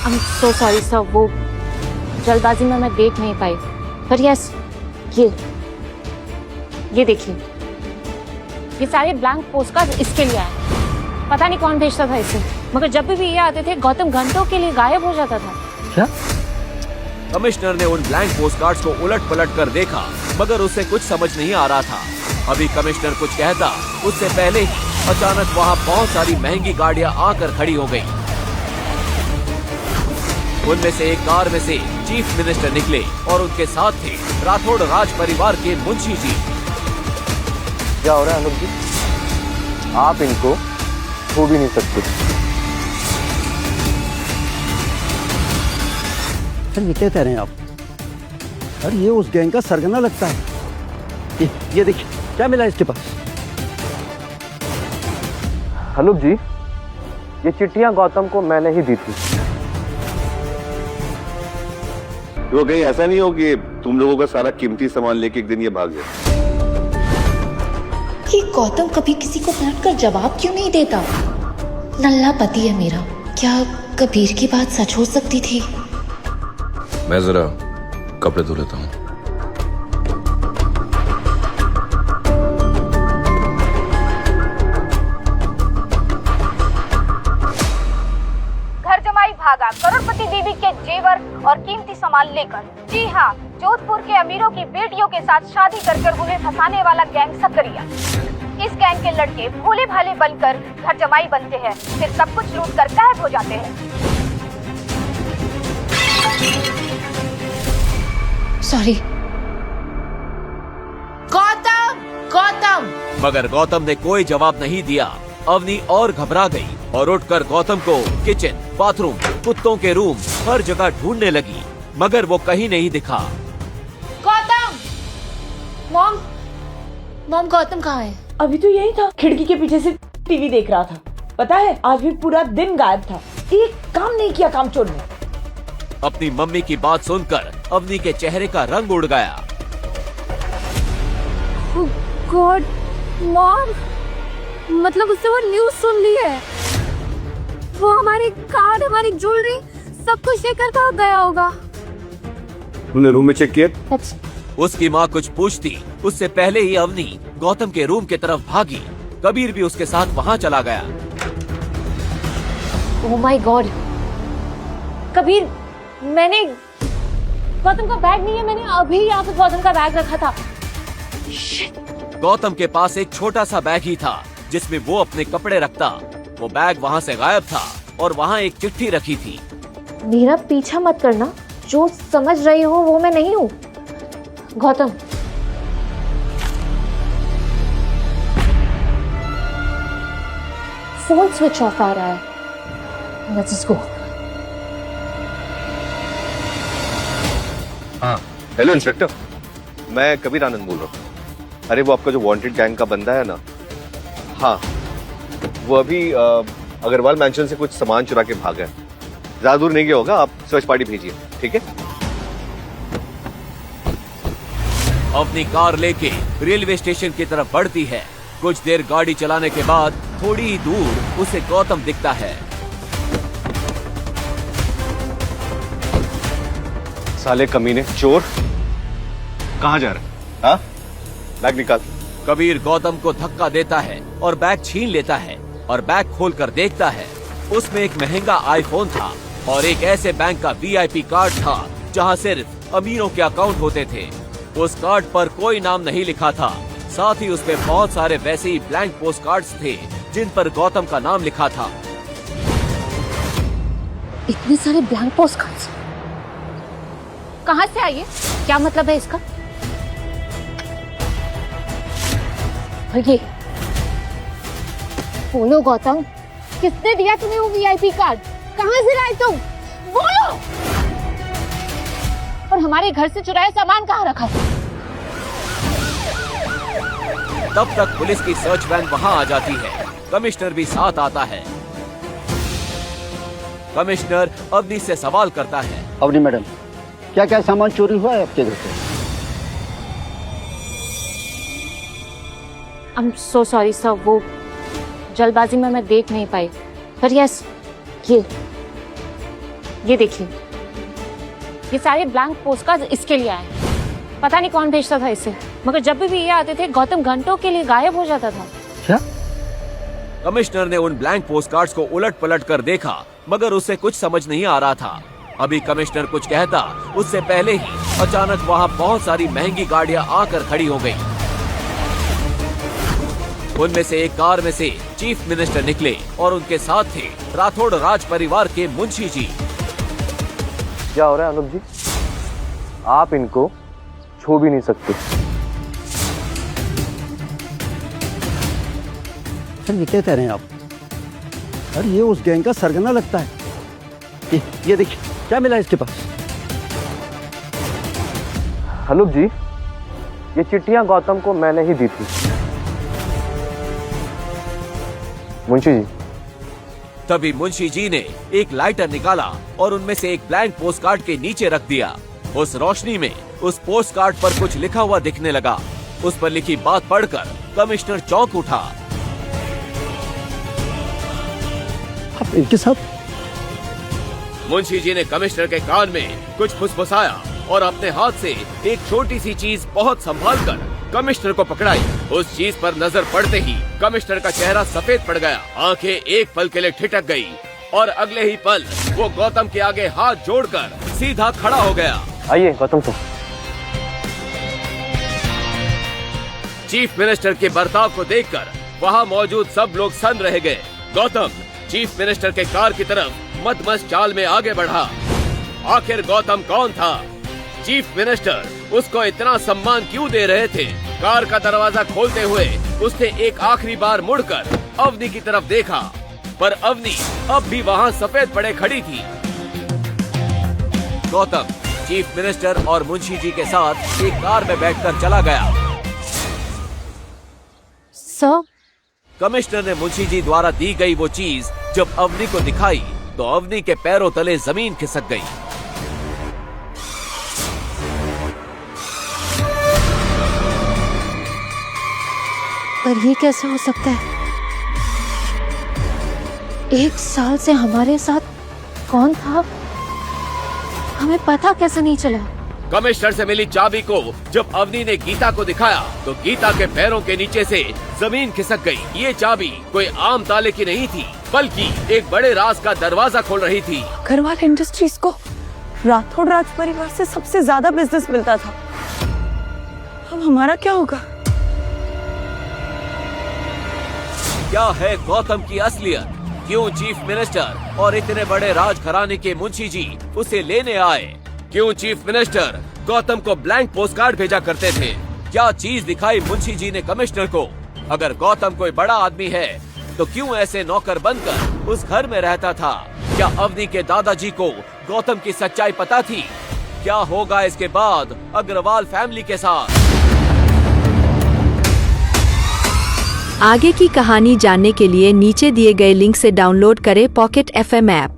I am so sorry sir, वो जल्दबाजी में मैं देख नहीं पाई। पर यस, ये देखिए, ये सारे ब्लैंक पोस्टकार्ड इसके लिए आए। पता नहीं कौन भेजता था इसे, मगर जब भी ये आते थे गौतम घंटों के लिए गायब हो जाता था। क्या? कमिश्नर ने उन ब्लैंक पोस्टकार्ड्स को उलट पलट कर देखा, मगर उसे कुछ समझ नहीं आ रहा था। अभी कमिश्नर कुछ कहता, उससे पहले ही अचानक वहाँ बहुत सारी महंगी गाड़ियाँ आकर खड़ी हो गयी। उनमें से एक कार में से चीफ मिनिस्टर निकले और उनके साथ थे राठौड़ राज परिवार के मुंशी जी। क्या हो रहा है अनूप जी? आप इनको छू भी नहीं सकते। सर ये क्या कह रहे हैं आप? अरे ये उस गैंग का सरगना लगता है। ये देखिए क्या मिला इसके पास। अनूप जी, ये चिट्ठियां गौतम को मैंने ही दी थी। तो कहीं ऐसा नहीं हो कि तुम लोगों का सारा कीमती सामान लेके एक दिन ये भाग गए? ये गौतम कभी किसी को पलट कर जवाब क्यों नहीं देता? नल्ला पति है मेरा, क्या कबीर की बात सच हो सकती थी? मैं जरा कपड़े धो लेता हूँ। घर जमाई भागा करोड़पति बीवी के जेवर और कीमती सामान लेकर। जी हाँ, जोधपुर के अमीरों की बेटियों के साथ शादी कर उन्हें फंसाने वाला गैंग सकरिया। इस गैंग के लड़के भोले भाले बनकर घर जमाई बनते हैं, फिर सब कुछ लूट कर गायब हो जाते हैं। सॉरी। गौतम, गौतम! मगर गौतम ने कोई जवाब नहीं दिया। अवनी और घबरा गई और उठकर गौतम को किचन, बाथरूम, कुत्तों के रूम, हर जगह ढूंढने लगी, मगर वो कहीं नहीं दिखा। गौतम! मॉम गौतम कहाँ है? अभी तो यही था, खिड़की के पीछे से टीवी देख रहा था। पता है, आज भी पूरा दिन गायब था, एक काम नहीं किया कामचोर ने। अपनी मम्मी की बात सुनकर अवनी के चेहरे का रंग उड़ गया। गॉड मॉम, मतलब उससे वो न्यूज़ सुन ली है। वो हमारी कार्ड, हमारी ज्वेलरी सब कुछ लेकर कहाँ गया होगा। तुमने रूम में चेक किया? उसकी माँ कुछ पूछती उससे पहले ही अवनी गौतम के रूम की तरफ भागी। कबीर भी उसके साथ वहाँ चला गया। ओह माय गॉड, कबीर, मैंने गौतम का बैग नहीं है, मैंने अभी यहाँ पे गौतम का बैग रखा था। गौतम के पास एक छोटा सा बैग ही था जिसमें वो अपने कपड़े रखता। वो बैग वहाँ से गायब था और वहाँ एक चिट्ठी रखी थी। मेरा पीछा मत करना, जो समझ रही हो वो मैं नहीं हूँ। गौतम, फोन स्विच ऑफ आ रहा है। Let's go. हाँ, हेलो इंस्पेक्टर, मैं कबीर आनंद बोल रहा हूँ। अरे वो आपका जो वांटेड गैंग का बंदा है ना, हाँ, वो अभी अग्रवाल मैंशन से कुछ सामान चुरा के भागा है। ज्यादा दूर नहीं गया होगा, आप सर्च पार्टी भेजिए, ठीक है? अपनी कार लेके रेलवे स्टेशन की तरफ बढ़ती है। कुछ देर गाड़ी चलाने के बाद थोड़ी ही दूर उसे गौतम दिखता है। साले कमीने, चोर, कहाँ जा रहे हैं? हाँ, बैग निकाल। कबीर गौतम को धक्का देता है और बैग छीन लेता है और बैग खोलकर देखता है। उसमें एक महंगा आईफोन था और एक ऐसे बैंक का वीआईपी कार्ड था जहां सिर्फ अमीरों के अकाउंट होते थे। उस कार्ड पर कोई नाम नहीं लिखा था, साथ ही उसमें बहुत सारे वैसे ही ब्लैंक पोस्ट कार्ड्स थे जिन पर गौतम का नाम लिखा था। इतने सारे ब्लैंक पोस्ट कार्ड्स कहाँ से आई है? क्या मतलब है इसका? और ये बोलो गौतम, किसने दिया तुम्हें वो वीआईपी कार्ड? कहाँ से लाए तुम? बोलो। और हमारे घर से चुराया सामान कहाँ रखा था? तब तक पुलिस की सर्च वैन वहाँ आ जाती है। कमिश्नर भी साथ आता है। कमिश्नर अवनी से सवाल करता है। अवनी मैडम, क्या क्या सामान चोरी हुआ है आपके घर से? I am so sorry sir, वो जल्दबाजी में मैं देख नहीं पाई। पर यस, ये देखिए, ये सारे ब्लैंक पोस्टकार्ड इसके लिए आए हैं। पता नहीं कौन भेजता था इसे, मगर जब भी ये आते थे गौतम घंटों के लिए गायब हो जाता था। क्या? कमिश्नर ने उन ब्लैंक पोस्टकार्ड्स को उलट पलट कर देखा, मगर उसे कुछ समझ नहीं आ रहा था। अभी कमिश्नर कुछ कहता उससे पहले ही अचानक वहाँ बहुत सारी महंगी गाड़ियाँ आकर खड़ी हो गयी। उनमें से एक कार में से चीफ मिनिस्टर निकले और उनके साथ थे राठौड़ राज परिवार के मुंशी जी। क्या हो रहा है अनुप जी? आप इनको छू भी नहीं सकते। सर ये क्या कह रहे हैं आप? अरे ये उस गैंग का सरगना लगता है। ये देखिए, क्या मिला इसके पास? अनुप जी, ये चिट्ठियां गौतम को मैंने ही दी थी। मुंशी जी। तभी मुंशी जी ने एक लाइटर निकाला और उनमें से एक ब्लैंक पोस्टकार्ड के नीचे रख दिया। उस रोशनी में उस पोस्टकार्ड पर कुछ लिखा हुआ दिखने लगा। उस पर लिखी बात पढ़कर कमिश्नर चौंक उठा। आप इनके साथ? मुंशी जी ने कमिश्नर के कान में कुछ फुसफुसाया और अपने हाथ से एक छोटी सी चीज बहुत संभाल कर कमिश्नर को पकड़ाई। उस चीज पर नजर पड़ते ही कमिश्नर का चेहरा सफेद पड़ गया, आंखें एक पल के लिए ठिठक गई और अगले ही पल वो गौतम के आगे हाथ जोड़कर सीधा खड़ा हो गया। आइए गौतम को। चीफ मिनिस्टर के बर्ताव को देखकर वहाँ मौजूद सब लोग सन रह गए। गौतम चीफ मिनिस्टर के कार की तरफ मदमस्त चाल में आगे बढ़ा। आखिर गौतम कौन था? चीफ मिनिस्टर उसको इतना सम्मान क्यों दे रहे थे? कार का दरवाजा खोलते हुए उसने एक आखिरी बार मुड़कर अवनी की तरफ देखा, पर अवनी अब भी वहाँ सफेद पड़े खड़ी थी। गौतम चीफ मिनिस्टर और मुंशी जी के साथ एक कार में बैठकर चला गया। सर, कमिश्नर ने मुंशी जी द्वारा दी गई वो चीज जब अवनी को दिखाई तो अवनी के पैरों तले जमीन खिसक गई। पर ये कैसे हो सकता है? 1 साल से हमारे साथ कौन था, हमें पता कैसे नहीं चला? कमिश्नर से मिली चाबी को जब अवनी ने गीता को दिखाया तो गीता के पैरों के नीचे से जमीन खिसक गई। ये चाबी कोई आम ताले की नहीं थी, बल्कि एक बड़े राज का दरवाजा खोल रही थी। अग्रवाल इंडस्ट्रीज को राठौड़ राज परिवार से सबसे ज्यादा बिजनेस मिलता था। अब हमारा क्या होगा? क्या है गौतम की असलियत? क्यों चीफ मिनिस्टर और इतने बड़े राज घराने के मुंशी जी उसे लेने आए? क्यों चीफ मिनिस्टर गौतम को ब्लैंक पोस्टकार्ड भेजा करते थे? क्या चीज दिखाई मुंशी जी ने कमिश्नर को? अगर गौतम कोई बड़ा आदमी है तो क्यों ऐसे नौकर बनकर उस घर में रहता था? क्या अवनी के दादाजी को गौतम की सच्चाई पता थी? क्या होगा इसके बाद अग्रवाल फैमिली के साथ? आगे की कहानी जानने के लिए नीचे दिए गए लिंक से डाउनलोड करें पॉकेट FM ऐप।